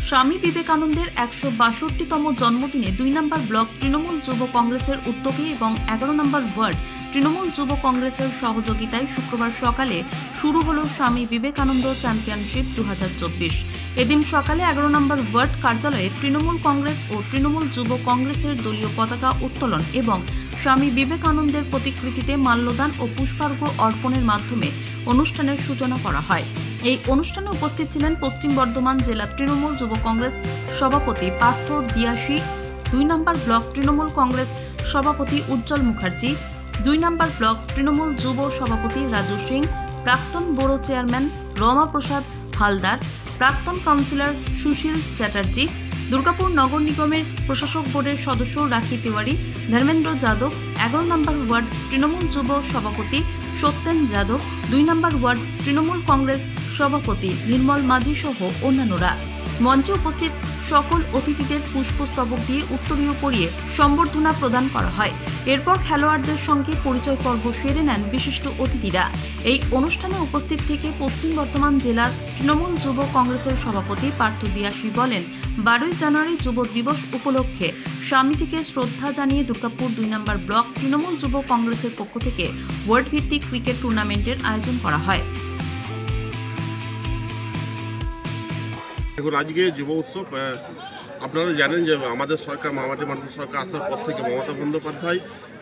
স্বামী বিবেকানন্দের ১৬২তম জন্মদিনে ২ নম্বর ব্লক তৃণমূল যুব কংগ্রেসের উদ্যোগে এবং ১১ নম্বর ওয়ার্ড তৃণমূল যুব কংগ্রেসের সহযোগিতায় শুক্রবার সকালে শুরু হল স্বামী বিবেকানন্দ চ্যাম্পিয়নশিপ ২০২৪। এদিন সকালে ১১ নম্বর ওয়ার্ড কার্যালয়ে তৃণমূল কংগ্রেস ও তৃণমূল যুব কংগ্রেসের দলীয় পতাকা উত্তোলন এবং স্বামী বিবেকানন্দের প্রতিকৃতিতে মাল্যদান ও পুষ্পার্ঘ্য অর্পণের মাধ্যমে অনুষ্ঠানের সূচনা করা হয়। এই অনুষ্ঠানে উপস্থিত ছিলেন পশ্চিম বর্ধমান জেলা তৃণমূল যুব কংগ্রেস সভাপতি পার্থ দিয়াসী, ২ নম্বর ব্লক তৃণমূল কংগ্রেস সভাপতি উজ্জ্বল মুখার্জি, ২ নম্বর ব্লক তৃণমূল যুব সভাপতি রাজু সিং, প্রাক্তন বোরো চেয়ারম্যান রমা প্রসাদ হালদার, প্রাক্তন কাউন্সিলর সুশীল চ্যাটার্জি, দুর্গাপুর নগর নিগমের প্রশাসক বোর্ডের সদস্য রাখি তিওয়ারি, ধর্মেন্দ্র যাদব, ১১ নম্বর ওয়ার্ড তৃণমূল যুব সভাপতি সত্যেন যাদব, ২ নম্বর ওয়ার্ড তৃণমূল কংগ্রেস সভাপতি নির্মল মাঝি সহ অন্যান্যরা। মঞ্চে উপস্থিত সকল অতিথিদের পুষ্পস্তবক দিয়ে উত্তরীয় পরিয়ে সম্বর্ধনা প্রদান করা হয়। এরপর খেলোয়াড়দের সঙ্গে পরিচয় পর্ব সেরে নেন বিশিষ্ট অতিথিরা। এই অনুষ্ঠানে উপস্থিত থেকে পশ্চিম বর্ধমান জেলার তৃণমূল যুব কংগ্রেসের সভাপতি পার্থ দিয়াসী বলেন, ১২ই জানুয়ারি যুব দিবস উপলক্ষে স্বামীজিকে শ্রদ্ধা জানিয়ে দুর্গাপুর ২ নম্বর ব্লক তৃণমূল যুব কংগ্রেসের পক্ষ থেকে ওয়ার্ল্ড ভিত্তিক ক্রিকেট টুর্নামেন্টের আয়োজন করা হয়। দেখুন, আজকে যুব উৎসব আপনারা জানেন যে আমাদের সরকার মামাটি মানুষের সরকার আসার পর থেকে মমতা বন্দ্যোপাধ্যায়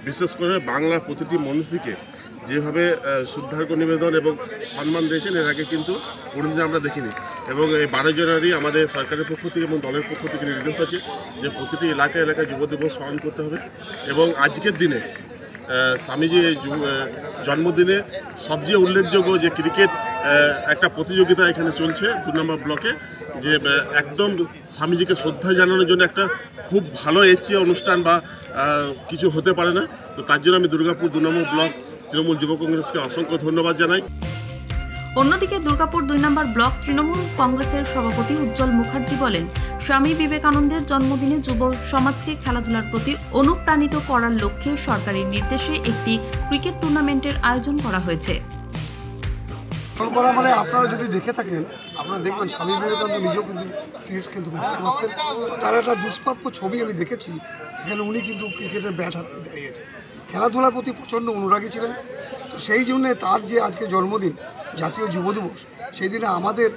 বিশেষ করে বাংলার প্রতিটি মনীষীকে যেভাবে শ্রদ্ধার্ঘ্য নিবেদন এবং সম্মান দিয়েছেন, এর আগে কিন্তু কোনোদিন আমরা দেখিনি। এবং এই ১২ জানুয়ারি আমাদের সরকারের পক্ষ থেকে এবং দলের পক্ষ থেকে নির্দেশ আছে যে প্রতিটি এলাকায় যুব দিবস পালন করতে হবে। এবং আজকের দিনে স্বামীজির জন্মদিনে সবচেয়ে উল্লেখযোগ্য যে ক্রিকেট একটা প্রতিযোগিতা এখানে চলছে ২ নম্বর ব্লকে, যে একদম স্বামীজিকে শ্রদ্ধা জানানোর জন্য একটা খুব ভালো অনুষ্ঠান বা কিছু হতে পারে না। তো তার জন্য আমি দুর্গাপুর ২ নম্বর ব্লক তৃণমূল যুব কংগ্রেসকে অসংখ্য ধন্যবাদ জানাই। অন্যদিকে দুর্গাপুর ২ নম্বর ব্লক তৃণমূল কংগ্রেসের সভাপতি উজ্জ্বল মুখার্জি বলেন, স্বামী বিবেকানন্দের জন্মদিনে যুব সমাজকে খেলাধুলার প্রতি অনুপ্রাণিত করার লক্ষ্যে সরকারি নির্দেশে একটি ক্রিকেট টুর্নামেন্টের আয়োজন করা হয়েছে। মানে আপনারা যদি দেখে থাকেন, আপনারা দেখবেন স্বামী বিবেকানন্দ নিজেও কিন্তু ক্রিকেট খেলতে খুব ভালোবাসতেন। তার একটা দুষ্প্রাপ্য ছবি আমি দেখেছি, এখানে উনি কিন্তু ক্রিকেটের ব্যাট হাতে দাঁড়িয়েছেন, খেলাধুলার প্রতি প্রচণ্ড অনুরাগী ছিলেন। তো সেই জন্যে তার যে আজকে জন্মদিন, জাতীয় যুব দিবস, সেই দিনে আমাদের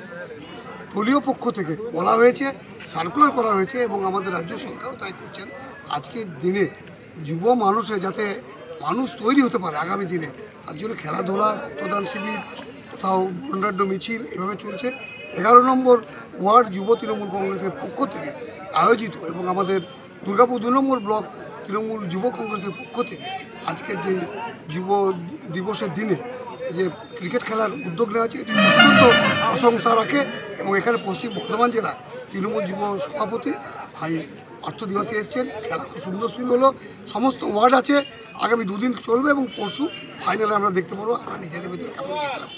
দলীয় পক্ষ থেকে বলা হয়েছে, সার্কুলার করা হয়েছে এবং আমাদের রাজ্য সরকারও তাই করছেন, আজকের দিনে যুব মানুষে যাতে মানুষ তৈরি হতে পারে আগামী দিনে, তার জন্য খেলাধুলা, রক্তদান শিবির, কোথাও বর্ণাঢ্য মিছিল এভাবে চলছে। ১১ নম্বর ওয়ার্ড যুব তৃণমূল কংগ্রেসের পক্ষ থেকে আয়োজিত এবং আমাদের দুর্গাপুর ২ নম্বর ব্লক তৃণমূল যুব কংগ্রেসের পক্ষ থেকে আজকের যে যুব দিবসের দিনে যে ক্রিকেট খেলার উদ্যোগ নেওয়া আছে, এটি অত্যন্ত প্রশংসা রাখে। এবং এখানে পশ্চিম বর্ধমান জেলা তৃণমূল যুব সভাপতি ভাই পার্থ দিয়াসী এসছেন। খেলা খুব সুন্দর শুরু হলো, সমস্ত ওয়ার্ড আছে, আগামী 2 দিন চলবে এবং পরশু ফাইনালে আমরা দেখতে পারবো আমরা নিজেদের ভিতরে কেমন জিতলাম।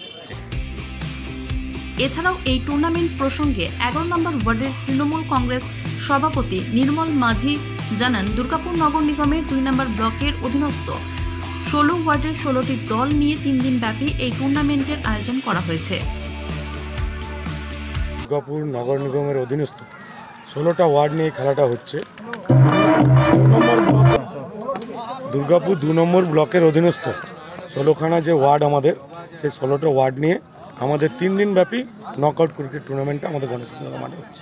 এছাড়াও এই টুর্নামেন্ট প্রসঙ্গে ১১ নম্বর ওয়ার্ডের তৃণমূল কংগ্রেস সভাপতি নির্মল মাঝি জানান, দুর্গাপুর নগর নিগমের ২ নম্বর ব্লকের অধীনস্থ ১৬ ওয়ার্ডের ১৬টি দল নিয়ে ৩ দিন ব্যাপী এই টুর্নামেন্টের আয়োজন করা হয়েছে। দুর্গাপুর নগর নিগমের অধীনস্থ ১৬টা ওয়ার্ড নিয়ে খেলাটা হচ্ছে। দুর্গাপুর ২ নম্বর ব্লকের অধীনস্থ ১৬খানা যে ওয়ার্ড আমাদের, সেই ১৬টা ওয়ার্ড নিয়ে আমাদের 3 দিন ব্যাপী নকআউট ক্রিকেট টুর্নামেন্টটা আমাদের গণেশনগর মাঠে হচ্ছে।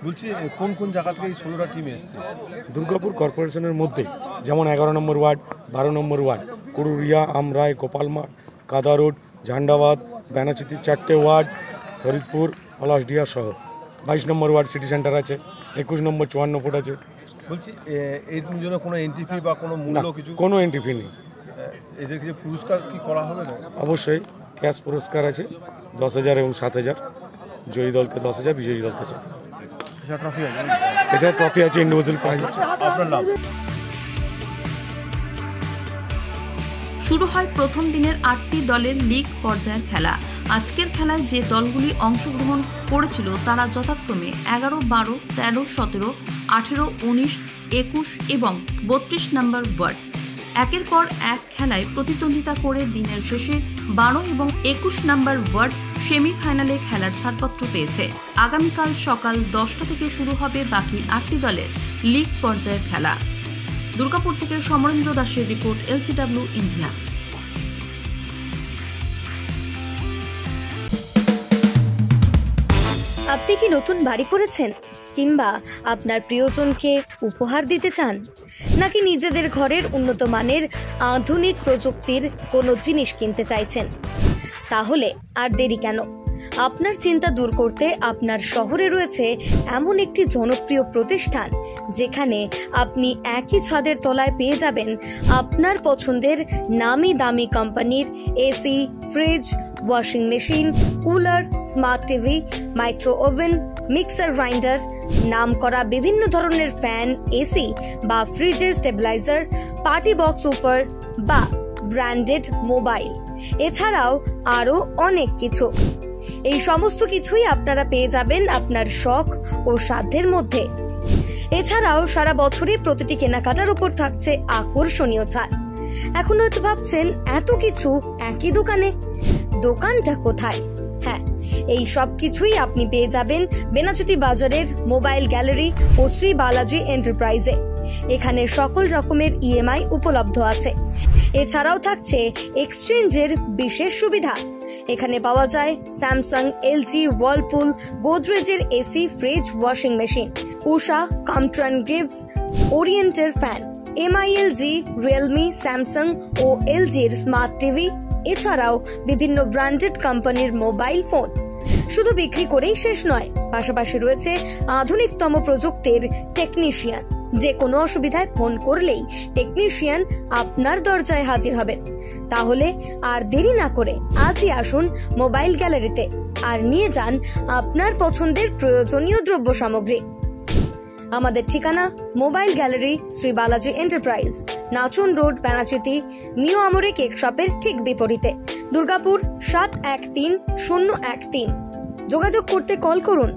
বলছি, কোন কোন জায়গা থেকে এই ১৬টা টিম এসছে? দুর্গাপুর কর্পোরেশনের মধ্যে যেমন ১১ নম্বর ওয়ার্ড, ১২ নম্বর ওয়ার্ড, কুরুরিয়া, আমরাই, গোপালমাঠ, কাদা রোড, ঝান্ডাবাদ, ব্যানাচিতির 4টে ওয়ার্ড, ফরিদপুর, পলাশডিয়া সহ ২২ নম্বর ওয়ার্ড সিটি সেন্টার আছে, ২১ নম্বর ৫৪ ফুট আছে। বলছি, এর জন্য কোনো এন্ট্রি ফি বা কোনো মূল্য কিছু? কোনো এন্ট্রি ফি নেই। এদের কিছু পুরস্কার কি করা হবে না? অবশ্যই ক্যাশ পুরস্কার আছে ১০,০০০ এবং ৭,০০০, জয়ী দলকে ১০,০০০, বিজয়ী দলকে ৭,০০০। এছাড়া ট্রফি আছে, ইন্ডিভিজুয়াল প্রাইজ আছে। আপনার নাম? শুরু হয় প্রথম দিনের ৮টি দলের লিগ পর্যায়ের খেলা। আজকের খেলায় যে দলগুলি অংশগ্রহণ করেছিল তারা যথাক্রমে ১১, ১২, ১৩, ১৭, ১৮, ১৯, ২১ এবং ৩২ নম্বর ওয়ার্ড। একের পর এক খেলায় প্রতিদ্বন্দ্বিতা করে দিনের শেষে ১২ এবং ২১ নম্বর ওয়ার্ড সেমিফাইনালে খেলার ছাড়পত্র পেয়েছে। আগামীকাল সকাল 10টা থেকে শুরু হবে বাকি 8টি দলের লিগ পর্যায়ের খেলা। দুর্গাপুর থেকে সমরেন্দ্র দাসের রিপোর্ট, LCW ইন্ডিয়া। আপনি কি নতুন বাড়ি করেছেন, কিংবা আপনার প্রিয়জনকে উপহার দিতে চান, নাকি নিজেদের ঘরের উন্নত মানের আধুনিক প্রযুক্তির কোনো জিনিস কিনতে চাইছেন? তাহলে আর দেরি কেন? আপনার চিন্তা দূর করতে আপনার শহরে রয়েছে এমন একটি জনপ্রিয় প্রতিষ্ঠান যেখানে আপনি একই ছাদের তলায় পেয়ে যাবেন আপনার পছন্দের নামি দামি কোম্পানির AC, fridge, washing machine, cooler, smart TV, micro oven, mixer grinder, নাম করা বিভিন্ন ধরনের ফ্যান, এসি বা ফ্রিজের স্টেবিলাইজার, পার্টি বক্স উফার বা ব্র্যান্ডেড মোবাইল, এছাড়াও আরো অনেক কিছু। এই সমস্ত কিছুই আপনারা পেয়ে যাবেন আপনার শখ ও সাধ্যের মধ্যে। এছাড়াও সারা বছরই প্রতিটি কেনাকাটার উপর থাকছে আকর্ষণীয় ছাড়। এখন হয়তো ভাবছেন এত কিছু একই দোকানে, দোকানটা কোথায়? হ্যাঁ, এই সব কিছুই আপনি পেয়ে যাবেন বেনাচিতি বাজারের মোবাইল গ্যালারি ও শ্রী বালাজি এন্টারপ্রাইজে। এখানে সকল রকমের EMI উপলব্ধ আছে। এছাড়াও থাকছে এক্সচেঞ্জের বিশেষ সুবিধা। এখানে পাওয়া যায় স্যামসাং, LG, ওয়ার্লপুল, গোদরেজের AC, fridge, washing machine, Usha, Crompton Greaves, ওরিয়েন্টের ফ্যান, MILG, রিয়েলমি, স্যামসাং ও LGর স্মার্ট টিভি, এছাড়াও বিভিন্ন ব্র্যান্ডেড কোম্পানির মোবাইল ফোন। শুধু বিক্রি করেই শেষ নয়, পাশাপাশি রয়েছে আধুনিকতম প্রযুক্তির টেকনিশিয়ান। যে কোনো অসুবিধায় ফোন করলেই টেকনিশিয়ান আপনার দরজায় হাজির হবেন। তাহলে আর দেরি না করে আজই আসুন মোবাইল গ্যালারিতে আর নিয়ে যান আপনার পছন্দের প্রয়োজনীয় দ্রব্য সামগ্রী। আমাদের ঠিকানা mobile gallery, Shri Balaji enterprise, Nachan road, Benachity, Mio Amore cake শপের ঠিক বিপরীতে, দুর্গাপুর 713013। যোগাযোগ করতে কল করুন